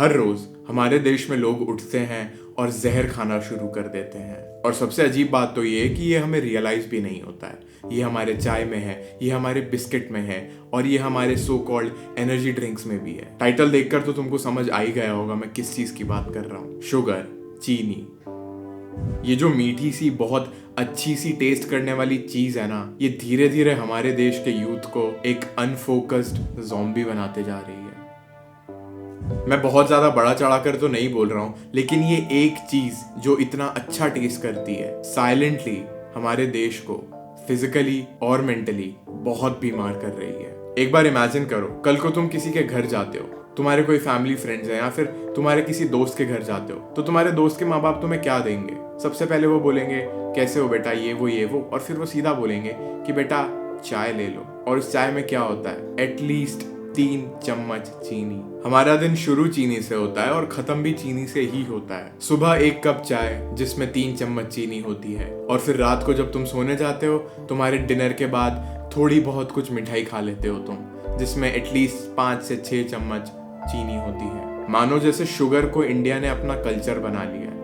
हर रोज हमारे देश में लोग उठते हैं और जहर खाना शुरू कर देते हैं। और सबसे अजीब बात तो ये है कि ये हमें रियलाइज भी नहीं होता है। ये हमारे चाय में है, ये हमारे बिस्किट में है और ये हमारे सो कॉल्ड एनर्जी ड्रिंक्स में भी है। टाइटल देखकर तो तुमको समझ आ ही गया होगा मैं किस चीज की बात कर रहा हूँ। शुगर, चीनी। ये जो मीठी सी बहुत अच्छी सी टेस्ट करने वाली चीज है ना, ये धीरे धीरे हमारे देश के यूथ को एक अनफोकस्ड ज़ॉम्बी बनाते जा रही है। मैं बहुत ज्यादा बड़ा चढ़ाकर तो नहीं बोल रहा हूँ, लेकिन ये एक चीज जो इतना अच्छा टेस्ट करती है साइलेंटली हमारे देश को फिजिकली और मेंटली बहुत बीमार कर रही है। एक बार इमेजिन करो, कल को तुम किसी के घर जाते हो, तुम्हारे कोई फैमिली फ्रेंड्स हैं या फिर तुम्हारे किसी दोस्त के घर जाते हो, तो तुम्हारे दोस्त के माँ बाप तुम्हें क्या देंगे? सबसे पहले वो बोलेंगे कैसे हो बेटा, ये वो, और फिर वो सीधा बोलेंगे कि बेटा चाय ले लो। और इस चाय में क्या होता है? एटलीस्ट 3 चम्मच चीनी। हमारा दिन शुरू चीनी से होता है और खत्म भी चीनी से ही होता है। सुबह 1 कप चाय जिसमें 3 चम्मच चीनी होती है, और फिर रात को जब तुम सोने जाते हो, तुम्हारे डिनर के बाद थोड़ी बहुत कुछ मिठाई खा लेते हो तुम, जिसमें एटलीस्ट 5 से 6 चम्मच चीनी होती है। मानो जैसे शुगर को इंडिया ने अपना कल्चर बना लिया है।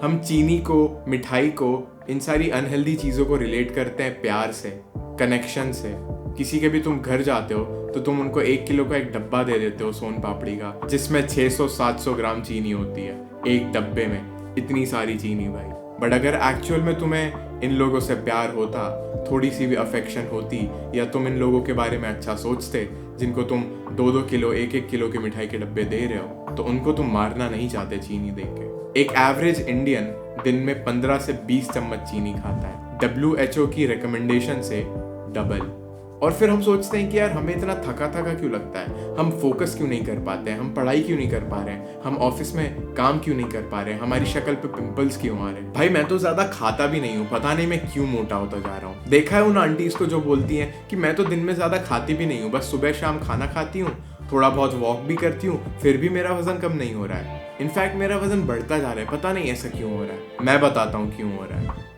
हम चीनी को, मिठाई को, इन सारी अनहेल्दी चीजों को रिलेट करते हैं प्यार से, कनेक्शन से। किसी के भी तुम घर जाते हो तो तुम उनको 1 किलो का एक डब्बा दे देते हो सोन पापड़ी का, जिसमें 600-700 ग्राम चीनी होती है एक डब्बे में। इतनी सारी चीनी भाई। बट अगर एक्चुअल में तुम्हें इन लोगों से प्यार होता, थोड़ी सी भी अफेक्शन होती, या तुम इन लोगों के बारे में अच्छा सोचते जिनको तुम 2-2 किलो, 1-1 किलो की मिठाई के डब्बे दे रहे हो, तो उनको तुम मारना नहीं चाहते चीनी दे के। एक एवरेज इंडियन दिन में 15 से 20 चम्मच चीनी खाता है, WHO की रिकमेंडेशन से डबल। और फिर हम सोचते हैं कि यार हमें इतना थका क्यों लगता है, हम फोकस क्यों नहीं कर पाते हैं, हम पढ़ाई क्यों नहीं कर पा रहे हैं, हम ऑफिस में काम क्यों नहीं कर पा रहे हैं, हमारी शक्ल पे पिंपल्स क्यों आ रहे हैं। भाई मैं तो ज्यादा खाता भी नहीं हूँ, पता नहीं मैं क्यों मोटा होता जा रहा हूँ। देखा है उन आंटीज को जो बोलती हैं कि मैं तो दिन में ज्यादा खाती भी नहीं हूँ, बस सुबह शाम खाना खाती हूँ, थोड़ा बहुत वॉक भी करती हूँ, फिर भी मेरा वजन कम नहीं हो रहा है। इनफैक्ट मेरा वजन बढ़ता जा रहा है, पता नहीं ऐसा क्यों हो रहा है। मैं बताता हूँ क्यों हो रहा है।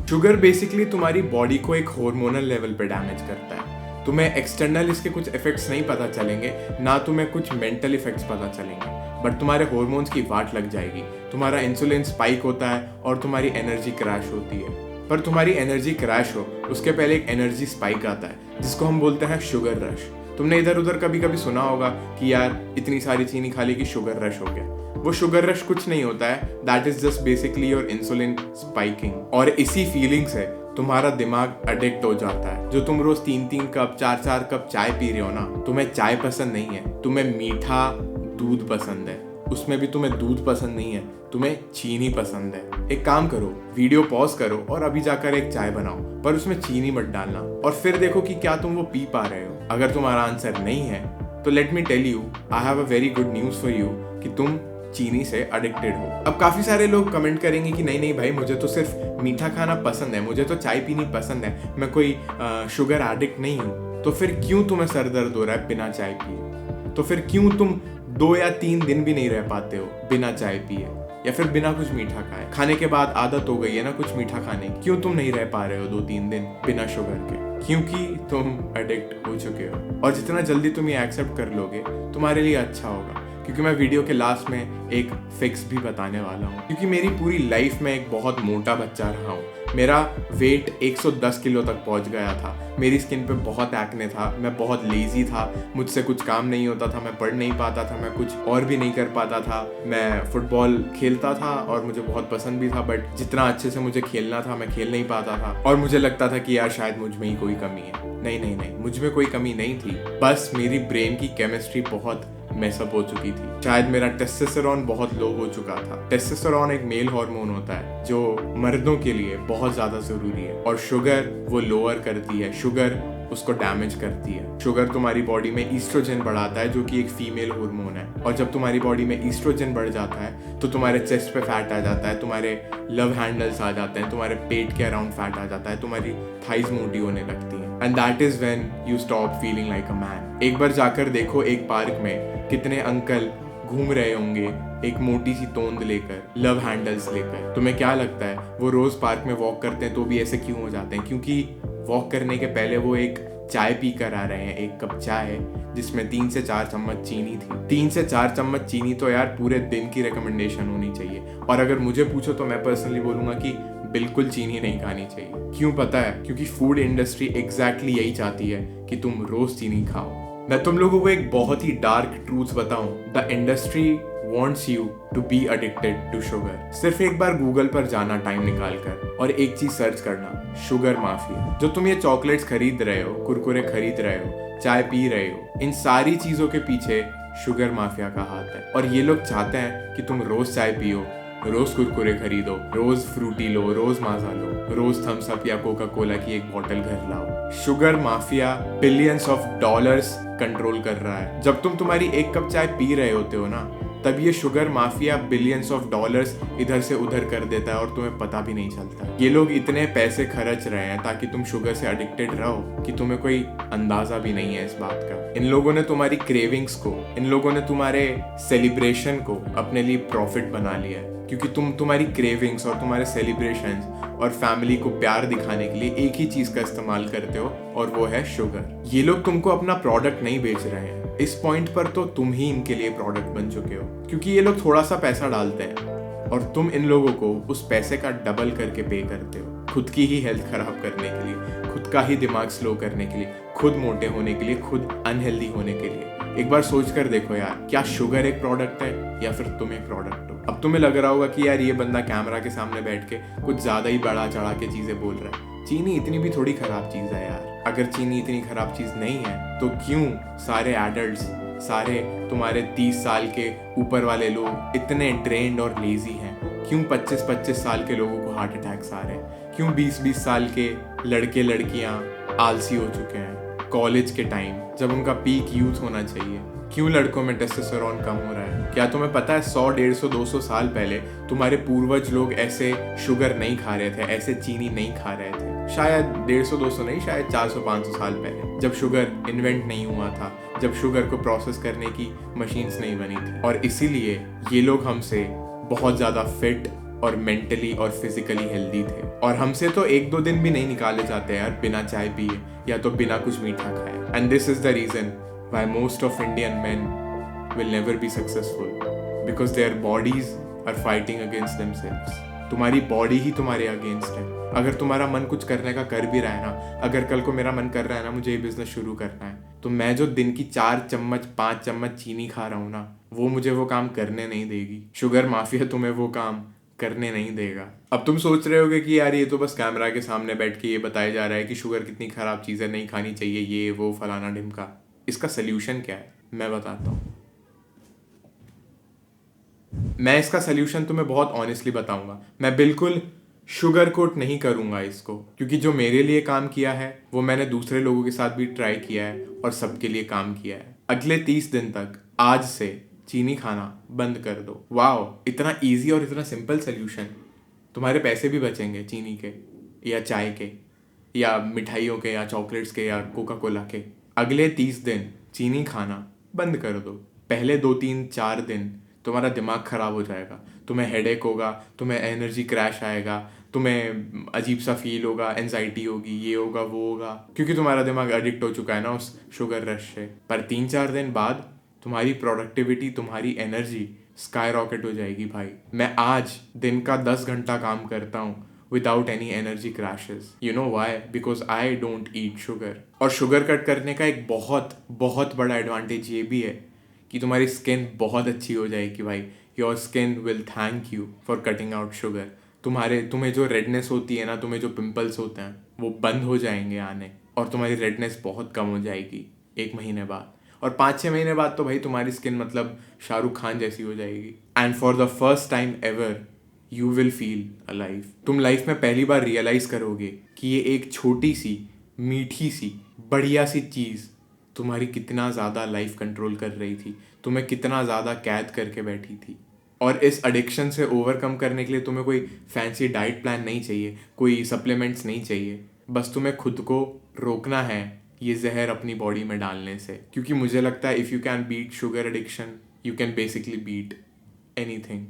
शुगर बेसिकली तुम्हारी बॉडी को एक हार्मोनल लेवल पे डैमेज करता है। तुम्हें एक्सटर्नल इसके कुछ इफेक्ट्स नहीं पता चलेंगे, ना तुम्हें कुछ मेंटल इफेक्ट्स पता चलेंगे, बट तुम्हारे हार्मोन्स की वाट लग जाएगी। तुम्हारा इंसुलिन स्पाइक होता है और तुम्हारी एनर्जी क्रैश होती है। पर तुम्हारी एनर्जी क्रैश हो उसके पहले एक एनर्जी स्पाइक आता है, जिसको हम बोलते हैं शुगर रश। तुमने इधर उधर कभी कभी सुना होगा कि यार इतनी सारी चीनी खा ली कि शुगर रश हो गया। वो शुगर रश कुछ नहीं होता है, that is just basically your insulin spiking. और इसी फीलिंग से तुम्हारा दिमाग एडिक्ट हो जाता है। जो तुम रोज 3-3 कप 4-4 कप चाय पी रहे हो ना, तुम्हें चाय पसंद नहीं है, तुम्हें मीठा दूध पसंद है, उसमें भी तुम्हें दूध पसंद नहीं है, तुम्हें चीनी पसंद है। एक काम करो, वीडियो पॉज करो और अभी जाकर एक चाय बनाओ, पर उसमें चीनी मत डालना, और फिर देखो कि क्या तुम वो पी पा रहे हो। अगर तुम्हारा आंसर नहीं है तो let me tell you, I have a very good news for you कि तुम चीनी से एडिक्टेड हो। अब काफी सारे लोग कमेंट करेंगे कि नहीं नहीं भाई, मुझे तो सिर्फ मीठा खाना पसंद है, मुझे तो चाय पीनी पसंद है, मैं कोई शुगर एडिक्ट नहीं हूँ। तो फिर क्यों तुम्हें सर दर्द हो रहा है बिना चाय पिए? तो फिर क्यों तुम 2 या 3 दिन भी नहीं रह पाते हो बिना चाय पिए या फिर बिना कुछ मीठा खाए? खाने के बाद आदत हो गई है ना कुछ मीठा खाने की, क्यों तुम नहीं रह पा रहे हो 2-3 दिन बिना शुगर के? क्योंकि तुम एडिक्ट हो चुके हो। और जितना जल्दी तुम ये एक्सेप्ट कर लोगे तुम्हारे लिए अच्छा होगा, क्योंकि मैं वीडियो के लास्ट में एक फिक्स भी बताने वाला हूँ। क्योंकि मेरी पूरी लाइफ में एक बहुत मोटा बच्चा रहा हूँ। मेरा वेट 110 किलो तक पहुँच गया था, मेरी स्किन पे बहुत एक्ने था, मैं बहुत लेजी था, मुझसे कुछ काम नहीं होता था, मैं पढ़ नहीं पाता था, मैं कुछ और भी नहीं कर पाता था। मैं फुटबॉल खेलता था और मुझे बहुत पसंद भी था, बट जितना अच्छे से मुझे खेलना था मैं खेल नहीं पाता था। और मुझे लगता था कि यार शायद मुझ में ही कोई कमी है। नहीं, मुझ में कोई कमी नहीं थी, बस मेरी ब्रेन की केमिस्ट्री बहुत मेसअप हो चुकी थी। शायद मेरा टेस्टोस्टेरोन बहुत लो हो चुका था। टेस्टोस्टेरोन एक मेल हार्मोन होता है जो मर्दों के लिए बहुत ज्यादा जरूरी है, और शुगर वो लोअर करती है, शुगर उसको डैमेज करती है। शुगर तुम्हारी बॉडी में ईस्ट्रोजन बढ़ाता है, जो कि एक फीमेल हार्मोन है, और जब तुम्हारी बॉडी में ईस्ट्रोजन बढ़ जाता है तो तुम्हारे चेस्ट पे फैट आ जाता है, तुम्हारे लव हैंडल्स आ जाते हैं, तुम्हारे पेट के अराउंड फैट आ जाता है, तुम्हारी थाइज मोटी होने लगती है, and that is when you stop feeling like a man. एक बार जाकर देखो एक पार्क में कितने अंकल घूम रहे होंगे एक मोटी सी तोंद लेकर, लव हैंडल्स लेकर। तुम्हें क्या लगता है वो रोज पार्क में वॉक करते हैं तो भी ऐसे क्यों हो जाते हैं? क्योंकि वॉक करने के पहले वो एक चाय पी कर आ रहे हैं, एक कप चाय जिसमें 3 से 4 चम्मच चीनी थी। 3 से 4 चम्मच चीनी तो यार पूरे दिन की रिकमेंडेशन होनी चाहिए। और अगर मुझे पूछो तो मैं पर्सनली बोलूँगा कि बिल्कुल चीनी नहीं खानी चाहिए। क्यों पता है? क्योंकि फूड इंडस्ट्री एग्जैक्टली यही चाहती है कि तुम रोज चीनी खाओ। मैं तुम लोगों को एक बहुत ही डार्क ट्रूथ बताऊं, the industry wants you to be addicted to sugar। सिर्फ एक बार गूगल पर जाना टाइम निकाल कर और एक चीज सर्च करना, शुगर माफिया। जो तुम ये चॉकलेट्स खरीद रहे हो, कुरकुरे खरीद रहे हो, चाय पी रहे हो, इन सारी चीजों के पीछे शुगर माफिया का हाथ है। और ये लोग चाहते हैं कि तुम रोज चाय पियो, रोज कुरकुरे खरीदो, रोज फ्रूटी लो, रोज माजा लो, रोज थम्स अप या कोका कोला की एक बोतल घर लाओ। Sugar mafia billions of dollars control कर रहा है। जब तुम तुम्हारी एक कप चाय पी रहे होते हो ना, तब ये sugar mafia billions of dollars इधर से उधर कर देता है और तुम्हें पता भी नहीं चलता। ये लोग इतने पैसे खर्च रहे हैं ताकि तुम शुगर से एडिक्टेड रहो कि तुम्हें कोई अंदाजा भी नहीं है इस बात का। इन लोगों ने तुम्हारी क्रेविंग्स को, इन लोगों ने तुम्हारे सेलिब्रेशन को अपने लिए प्रॉफिट बना लिया है। क्योंकि तुम तुम्हारी क्रेविंग्स और तुम्हारे सेलिब्रेशंस और फैमिली को प्यार दिखाने के लिए एक ही चीज का इस्तेमाल करते हो और वो है शुगर। ये लोग तुमको अपना प्रोडक्ट नहीं बेच रहे हैं, इस पॉइंट पर तो तुम ही इनके लिए प्रोडक्ट बन चुके हो। क्योंकि ये लोग थोड़ा सा पैसा डालते हैं और तुम इन लोगों को उस पैसे का डबल करके पे करते हो, खुद की ही हेल्थ खराब करने के लिए, खुद का ही दिमाग स्लो करने के लिए, खुद मोटे होने के लिए, खुद अनहेल्दी होने के लिए। एक बार सोच कर देखो यार, क्या शुगर एक प्रोडक्ट है या फिर तुम एक प्रोडक्ट हो? अब तुम्हें लग रहा होगा कि यार ये बंदा कैमरा के सामने बैठ के कुछ ज्यादा ही बड़ा चढ़ा के चीजें बोल रहा है। चीनी इतनी भी थोड़ी खराब चीज है यार। अगर चीनी इतनी खराब चीज नहीं है तो क्यों सारे एडल्ट्स, सारे तुम्हारे 30 साल के ऊपर वाले लोग इतने ड्रेन्ड और लेजी हैं? क्यों 25-25 साल के लोगों को हार्ट अटैक्स आ रहे हैं? क्यों 20-20 साल के लड़के लड़कियां आलसी हो चुके हैं कॉलेज के टाइम, जब उनका पीक यूथ होना चाहिए? क्यों लड़कों में टेस्टोस्टेरोन कम हो रहा है? क्या तुम्हें पता है 100, 150, 200 साल पहले तुम्हारे पूर्वज लोग ऐसे शुगर नहीं खा रहे थे, ऐसे चीनी नहीं खा रहे थे? शायद 150, 200 नहीं, शायद 400, 500 साल पहले, जब शुगर इन्वेंट नहीं हुआ था, जब शुगर को प्रोसेस करने की मशीन्स नहीं बनी थी। और इसीलिए ये लोग हमसे बहुत ज़्यादा फिट और मेंटली और फिजिकली हेल्दी थे। और हमसे तो 1-2 दिन भी नहीं निकाले जाते यार बिना चाय पिए या तो बिना कुछ मीठा खाए। And this is the reason why most of Indian men will never be successful, because their bodies are fighting against themselves। तुम्हारी बॉडी ही तुम्हारे अगेंस्ट है। अगर तुम्हारा मन कुछ करने का कर भी रहा है ना, अगर कल को मेरा मन कर रहा है ना मुझे ये बिजनेस शुरू करना है, तो मैं जो दिन की 4 चम्मच 5 चम्मच चीनी खा रहा हूँ ना, वो मुझे वो काम करने नहीं देगी। शुगर माफिया तुम्हें वो काम करने नहीं देगा। अब तुम सोच रहे होगे कि यार ये तो बस कैमरा के सामने बैठ के ये बताया जा रहा है कि शुगर कितनी खराब चीज़ है, नहीं खानी चाहिए, ये वो फलाना ढिमका। इसका सल्यूशन क्या है मैं बताता हूँ। मैं इसका सल्यूशन तुम्हें बहुत ऑनेस्टली बताऊंगा। मैं बिल्कुल शुगर कोट नहीं करूंगा इसको, क्योंकि जो मेरे लिए काम किया है वो मैंने दूसरे लोगों के साथ भी ट्राई किया है और सबके लिए काम किया है। अगले 30 दिन तक आज से चीनी खाना बंद कर दो। वाओ, इतना इजी और इतना सिंपल सल्यूशन। तुम्हारे पैसे भी बचेंगे चीनी के या चाय के या मिठाइयों के या चॉकलेट्स के या कोका कोला के। अगले 30 दिन चीनी खाना बंद कर दो। पहले 2-3-4 दिन तुम्हारा दिमाग खराब हो जाएगा, तुम्हें हेडेक होगा, तुम्हें एनर्जी क्रैश आएगा, तुम्हें अजीब सा फील होगा, एंजाइटी होगी, ये होगा वो होगा, क्योंकि तुम्हारा दिमाग एडिक्ट हो चुका है ना उस शुगर रश से। पर 3-4 दिन बाद तुम्हारी प्रोडक्टिविटी, तुम्हारी एनर्जी स्काई रॉकेट हो जाएगी भाई। मैं आज दिन का 10 घंटा काम करता हूँ without any energy crashes. You know why? Because I don't eat sugar. और शुगर कट करने का एक बहुत बहुत बड़ा एडवांटेज ये भी है कि तुम्हारी स्किन बहुत अच्छी हो जाएगी भाई। Your skin will thank you for cutting out sugar. तुम्हें जो रेडनेस होती है ना, तुम्हें जो पिंपल्स होते हैं वो बंद हो जाएंगे आने, और तुम्हारी रेडनेस बहुत कम हो जाएगी 1 महीने बाद। और 5-6 महीने बाद तो भाई तुम्हारी स्किन मतलब शाहरुख खान जैसी हो जाएगी। And for the first time ever you will feel alive. तुम लाइफ में पहली बार रियलाइज करोगे कि ये एक छोटी सी, मीठी सी, बढ़िया सी चीज़ तुम्हारी कितना ज़्यादा लाइफ कंट्रोल कर रही थी, तुम्हें कितना ज़्यादा कैद करके बैठी थी। और इस एडिक्शन से ओवरकम करने के लिए तुम्हें कोई फैंसी डाइट प्लान नहीं चाहिए, कोई सप्लीमेंट्स नहीं चाहिए। बस तुम्हें खुद को रोकना है ये जहर अपनी बॉडी में डालने से। क्योंकि मुझे लगता है if you can beat sugar addiction, you can basically beat anything.